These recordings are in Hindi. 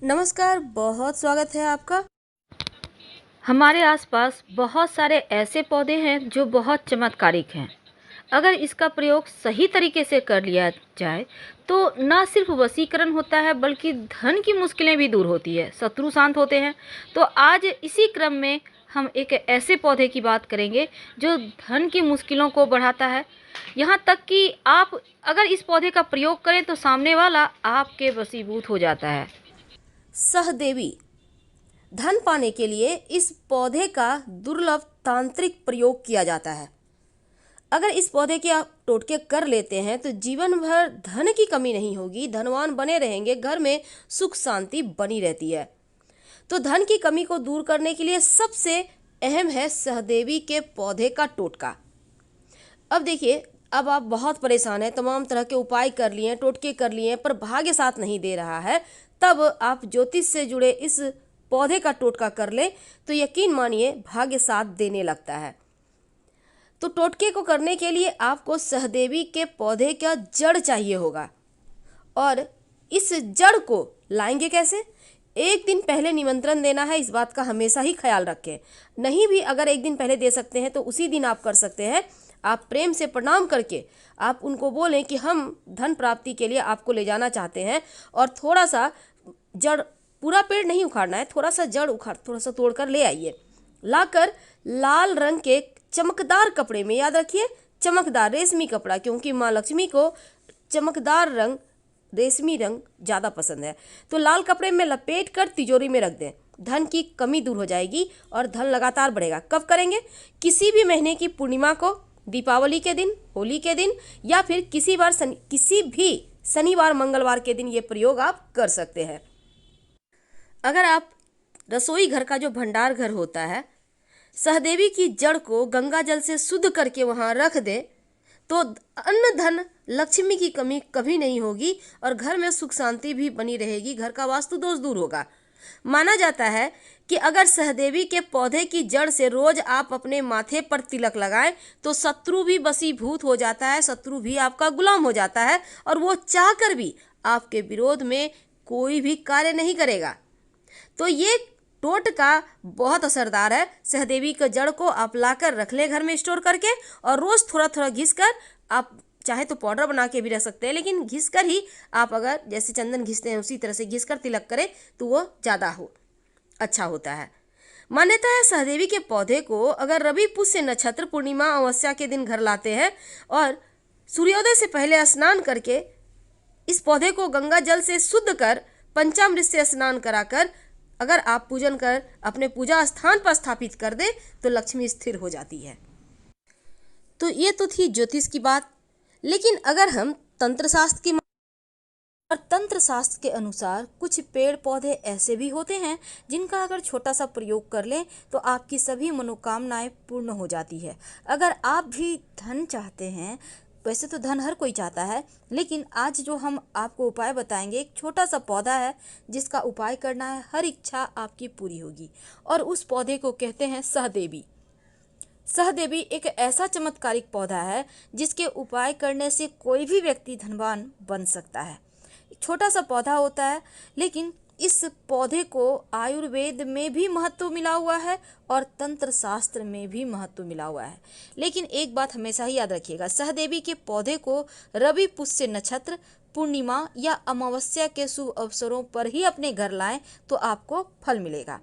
नमस्कार, बहुत स्वागत है आपका। हमारे आसपास बहुत सारे ऐसे पौधे हैं जो बहुत चमत्कारिक हैं। अगर इसका प्रयोग सही तरीके से कर लिया जाए तो न सिर्फ वशीकरण होता है बल्कि धन की मुश्किलें भी दूर होती है, शत्रु शांत होते हैं। तो आज इसी क्रम में हम एक ऐसे पौधे की बात करेंगे जो धन की मुश्किलों को बढ़ाता है। यहाँ तक कि आप अगर इस पौधे का प्रयोग करें तो सामने वाला आपके वशीभूत हो जाता है। सहदेवी। धन पाने के लिए इस पौधे का दुर्लभ तांत्रिक प्रयोग किया जाता है। अगर इस पौधे के आप टोटके कर लेते हैं तो जीवन भर धन की कमी नहीं होगी, धनवान बने रहेंगे, घर में सुख शांति बनी रहती है। तो धन की कमी को दूर करने के लिए सबसे अहम है सहदेवी के पौधे का टोटका। अब देखिए, अब आप बहुत परेशान हैं, तमाम तरह के उपाय कर लिए, टोटके कर लिए, पर भाग्य साथ नहीं दे रहा है। तब आप ज्योतिष से जुड़े इस पौधे का टोटका कर ले तो यकीन मानिए भाग्य साथ देने लगता है। तो टोटके को करने के लिए आपको सहदेवी के पौधे का जड़ चाहिए होगा। और इस जड़ को लाएंगे कैसे? एक दिन पहले निमंत्रण देना है, इस बात का हमेशा ही ख्याल रखें। नहीं भी अगर एक दिन पहले दे सकते हैं तो उसी दिन आप कर सकते हैं। आप प्रेम से प्रणाम करके आप उनको बोलें कि हम धन प्राप्ति के लिए आपको ले जाना चाहते हैं, और थोड़ा सा जड़, पूरा पेड़ नहीं उखाड़ना है, थोड़ा सा जड़ उखाड़ थोड़ा सा तोड़कर ले आइए। लाकर लाल रंग के चमकदार कपड़े में, याद रखिए चमकदार रेशमी कपड़ा, क्योंकि माँ लक्ष्मी को चमकदार रंग, रेशमी रंग ज़्यादा पसंद है। तो लाल कपड़े में लपेट कर तिजोरी में रख दें। धन की कमी दूर हो जाएगी और धन लगातार बढ़ेगा। कब करेंगे? किसी भी महीने की पूर्णिमा को, दीपावली के दिन, होली के दिन, या फिर किसी भी शनिवार मंगलवार के दिन ये प्रयोग आप कर सकते हैं। अगर आप रसोई घर का जो भंडार घर होता है, सहदेवी की जड़ को गंगा जल से शुद्ध करके वहाँ रख दे तो अन्न धन लक्ष्मी की कमी कभी नहीं होगी और घर में सुख शांति भी बनी रहेगी, घर का वास्तु दोष दूर होगा। माना जाता है कि अगर सहदेवी के पौधे की जड़ से रोज आप अपने माथे पर तिलक लगाएं तो शत्रु भी वशीभूत हो जाता है, शत्रु भी आपका गुलाम हो जाता है और वो चाहकर भी आपके विरोध में कोई भी कार्य नहीं करेगा। तो ये टोटका बहुत असरदार है। सहदेवी के जड़ को आप लाकर रख ले घर में स्टोर करके, और रोज थोड़ा थोड़ा घिस कर, आप चाहे तो पाउडर बना के भी रख सकते हैं, लेकिन घिस कर ही आप, अगर जैसे चंदन घिसते हैं उसी तरह से घिस कर तिलक करें तो वो ज़्यादा अच्छा होता है। मान्यता है सहदेवी के पौधे को अगर रवि पुष्य नक्षत्र पूर्णिमा अमावस्या के दिन घर लाते हैं और सूर्योदय से पहले स्नान करके इस पौधे को गंगा जल से शुद्ध कर पंचामृत से स्नान कराकर अगर आप पूजन कर अपने पूजा स्थान पर स्थापित कर दे तो लक्ष्मी स्थिर हो जाती है। तो ये तो थी ज्योतिष की बात। लेकिन अगर हम तंत्र शास्त्र के अनुसार कुछ पेड़ पौधे ऐसे भी होते हैं जिनका अगर छोटा सा प्रयोग कर लें तो आपकी सभी मनोकामनाएं पूर्ण हो जाती है। अगर आप भी धन चाहते हैं, वैसे तो धन हर कोई चाहता है, लेकिन आज जो हम आपको उपाय बताएंगे, एक छोटा सा पौधा है जिसका उपाय करना है, हर इच्छा आपकी पूरी होगी। और उस पौधे को कहते हैं सहदेवी। सहदेवी एक ऐसा चमत्कारिक पौधा है जिसके उपाय करने से कोई भी व्यक्ति धनवान बन सकता है। छोटा सा पौधा होता है, लेकिन इस पौधे को आयुर्वेद में भी महत्व मिला हुआ है और तंत्र शास्त्र में भी महत्व मिला हुआ है। लेकिन एक बात हमेशा ही याद रखिएगा, सहदेवी के पौधे को रवि पुष्य नक्षत्र, पूर्णिमा या अमावस्या के शुभ अवसरों पर ही अपने घर लाएं तो आपको फल मिलेगा।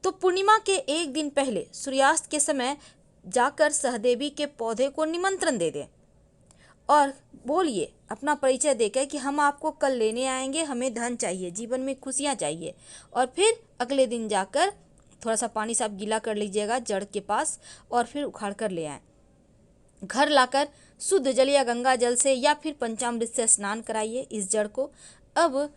तो पूर्णिमा के एक दिन पहले सूर्यास्त के समय जाकर सहदेवी के पौधे को निमंत्रण दे दें और बोलिए, अपना परिचय देकर कि हम आपको कल लेने आएंगे, हमें धन चाहिए, जीवन में खुशियाँ चाहिए। और फिर अगले दिन जाकर थोड़ा सा पानी से आप गीला कर लीजिएगा जड़ के पास और फिर उखाड़ कर ले आएँ। घर लाकर शुद्ध जल या गंगा जल से या फिर पंचामृत से स्नान कराइए इस जड़ को। अब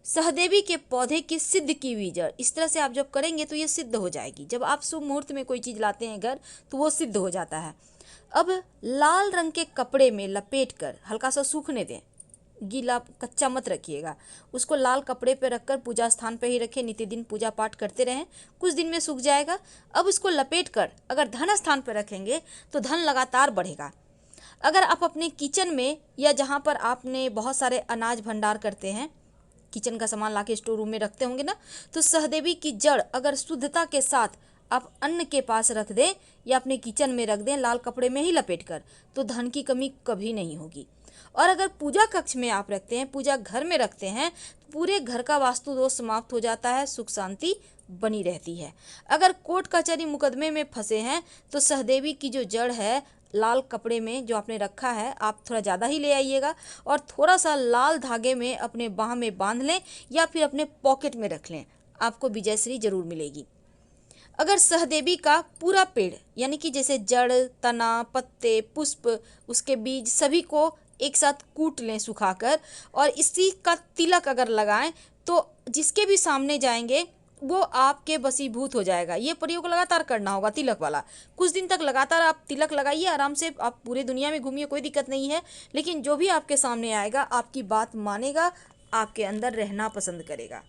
सहदेवी के पौधे की सिद्ध की हुई जड़, इस तरह से आप जब करेंगे तो ये सिद्ध हो जाएगी। जब आप शुभ मुहूर्त में कोई चीज़ लाते हैं घर तो वो सिद्ध हो जाता है। अब लाल रंग के कपड़े में लपेट कर हल्का सा सूखने दें, गीला कच्चा मत रखिएगा। उसको लाल कपड़े पे रखकर पूजा स्थान पे ही रखें, नित्य दिन पूजा पाठ करते रहें, कुछ दिन में सूख जाएगा। अब उसको लपेट कर अगर धन स्थान पे रखेंगे तो धन लगातार बढ़ेगा। अगर आप अपने किचन में या जहाँ पर आपने बहुत सारे अनाज भंडार करते हैं किचन का सामान लाके स्टोर रूम में रखते होंगे ना, तो सहदेवी की जड़ अगर शुद्धता के साथ आप अन्न के पास रख दें या अपने किचन में रख दें लाल कपड़े में ही लपेट कर, तो धन की कमी कभी नहीं होगी। और अगर पूजा कक्ष में आप रखते हैं, पूजा घर में रखते हैं, तो पूरे घर का वास्तु दोष समाप्त हो जाता है, सुख शांति बनी रहती है। अगर कोर्ट कचहरी मुकदमे में फंसे हैं तो सहदेवी की जो जड़ है लाल कपड़े में जो आपने रखा है, आप थोड़ा ज़्यादा ही ले आइएगा और थोड़ा सा लाल धागे में अपने बाह में बांध लें या फिर अपने पॉकेट में रख लें, आपको विजयश्री जरूर मिलेगी। अगर सहदेवी का पूरा पेड़ यानी कि जैसे जड़, तना, पत्ते, पुष्प, उसके बीज सभी को एक साथ कूट लें सुखाकर और इसी का तिलक अगर लगाएं तो जिसके भी सामने जाएंगे वो आपके वशीभूत हो जाएगा। ये प्रयोग लगातार करना होगा, तिलक वाला। कुछ दिन तक लगातार आप तिलक लगाइए, आराम से आप पूरे दुनिया में घूमिए, कोई दिक्कत नहीं है। लेकिन जो भी आपके सामने आएगा आपकी बात मानेगा, आपके अंदर रहना पसंद करेगा।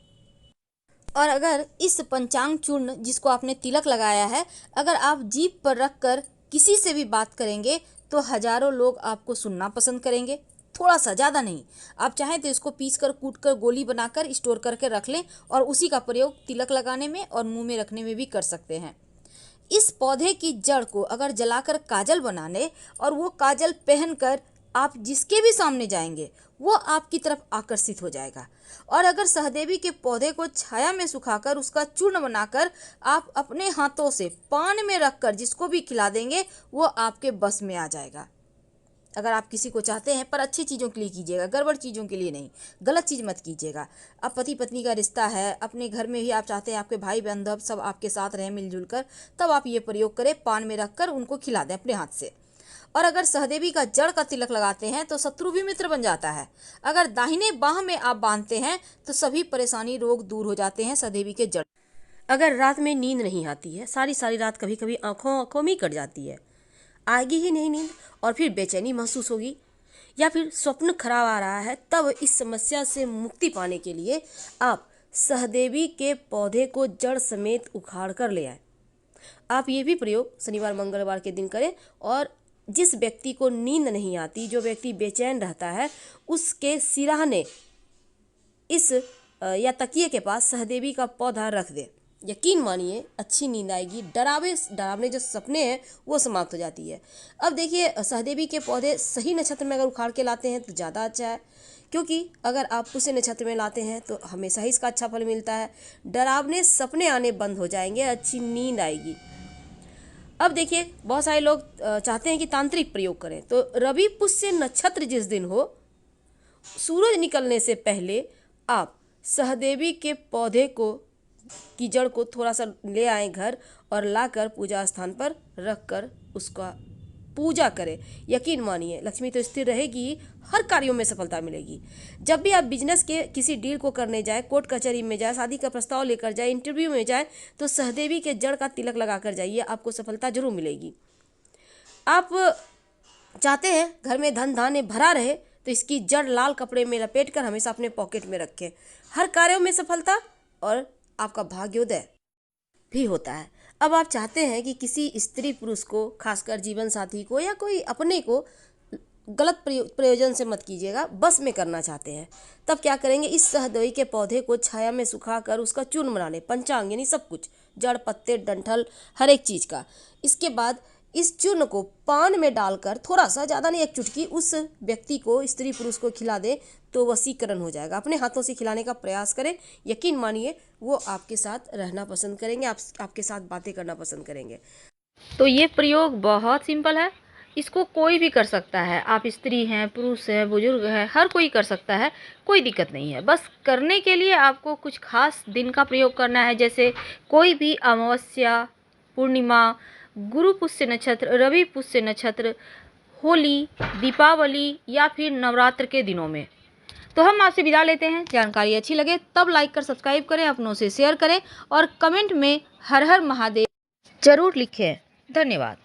और अगर इस पंचांग चूर्ण जिसको आपने तिलक लगाया है, अगर आप जीभ पर रख कर किसी से भी बात करेंगे तो हजारों लोग आपको सुनना पसंद करेंगे। थोड़ा सा, ज़्यादा नहीं। आप चाहें तो इसको पीस कर कूट कर गोली बनाकर स्टोर करके रख लें और उसी का प्रयोग तिलक लगाने में और मुंह में रखने में भी कर सकते हैं। इस पौधे की जड़ को अगर जलाकर काजल बनाने और वो काजल पहनकर आप जिसके भी सामने जाएंगे वो आपकी तरफ आकर्षित हो जाएगा। और अगर सहदेवी के पौधे को छाया में सुखाकर उसका चूर्ण बनाकर आप अपने हाथों से पान में रखकर जिसको भी खिला देंगे वो आपके बस में आ जाएगा। अगर आप किसी को चाहते हैं, पर अच्छी चीज़ों के लिए कीजिएगा, गड़बड़ चीज़ों के लिए नहीं, गलत चीज़ मत कीजिएगा। अब पति पत्नी का रिश्ता है, अपने घर में ही आप चाहते हैं आपके भाई बांधव सब आपके साथ रहें मिलजुल कर, तब आप ये प्रयोग करें, पान में रखकर उनको खिला दें अपने हाथ से। और अगर सहदेवी का जड़ का तिलक लगाते हैं तो शत्रु भी मित्र बन जाता है। अगर दाहिने बाह में आप बांधते हैं तो सभी परेशानी रोग दूर हो जाते हैं सहदेवी के जड़। अगर रात में नींद नहीं आती है, सारी रात कभी कभी आंखों में कट जाती है, आएगी ही नहीं नींद और फिर बेचैनी महसूस होगी, या फिर स्वप्न खराब आ रहा है, तब इस समस्या से मुक्ति पाने के लिए आप सहदेवी के पौधे को जड़ समेत उखाड़ कर ले आए। आप ये भी प्रयोग शनिवार मंगलवार के दिन करें। और जिस व्यक्ति को नींद नहीं आती, जो व्यक्ति बेचैन रहता है, उसके सिरहाने इस या तकिए के पास सहदेवी का पौधा रख दें। यकीन मानिए अच्छी नींद आएगी, डरावने जो सपने हैं वो समाप्त हो जाती है। अब देखिए, सहदेवी के पौधे सही नक्षत्र में अगर उखाड़ के लाते हैं तो ज़्यादा अच्छा है, क्योंकि अगर आप पुष्य नक्षत्र में लाते हैं तो हमेशा ही इसका अच्छा फल मिलता है। डरावने सपने आने बंद हो जाएंगे, अच्छी नींद आएगी। अब देखिए, बहुत सारे लोग चाहते हैं कि तांत्रिक प्रयोग करें, तो रवि पुष्य नक्षत्र जिस दिन हो, सूरज निकलने से पहले आप सहदेवी के पौधे की जड़ को थोड़ा सा ले आएं घर और लाकर पूजा स्थान पर रख कर उसका पूजा करें। यकीन मानिए लक्ष्मी तो स्थिर रहेगी, हर कार्यों में सफलता मिलेगी। जब भी आप बिजनेस के किसी डील को करने जाए, कोर्ट कचहरी में जाए, शादी का प्रस्ताव लेकर जाए, इंटरव्यू में जाए, तो सहदेवी के जड़ का तिलक लगा कर जाइए, आपको सफलता जरूर मिलेगी। आप चाहते हैं घर में धन धान्य भरा रहे, तो इसकी जड़ लाल कपड़े में लपेट कर हमेशा अपने पॉकेट में रखें। हर कार्यों में सफलता और आपका भाग्योदय भी होता है। अब आप चाहते हैं कि किसी स्त्री पुरुष को, खासकर जीवन साथी को या कोई अपने को, गलत प्रयोजन से मत कीजिएगा, बस में करना चाहते हैं, तब क्या करेंगे, इस सहदेवी के पौधे को छाया में सुखाकर उसका चूर्ण बना लें, पंचांग यानी सब कुछ, जड़, पत्ते, डंठल, हर एक चीज़ का। इसके बाद इस चूर्ण को पान में डालकर थोड़ा सा, ज़्यादा नहीं, एक चुटकी, उस व्यक्ति को, स्त्री पुरुष को खिला दे तो वशीकरण हो जाएगा। अपने हाथों से खिलाने का प्रयास करें, यकीन मानिए वो आपके साथ रहना पसंद करेंगे, आपके साथ बातें करना पसंद करेंगे। तो ये प्रयोग बहुत सिंपल है, इसको कोई भी कर सकता है। आप स्त्री हैं, पुरुष हैं, बुजुर्ग हैं, हर कोई कर सकता है, कोई दिक्कत नहीं है। बस करने के लिए आपको कुछ खास दिन का प्रयोग करना है, जैसे कोई भी अमावस्या, पूर्णिमा, गुरु पुष्य नक्षत्र, रवि पुष्य नक्षत्र, होली, दीपावली या फिर नवरात्र के दिनों में। तो हम आपसे विदा लेते हैं। जानकारी अच्छी लगे तब लाइक कर सब्सक्राइब करें, अपनों से शेयर करें और कमेंट में हर हर महादेव जरूर लिखें। धन्यवाद।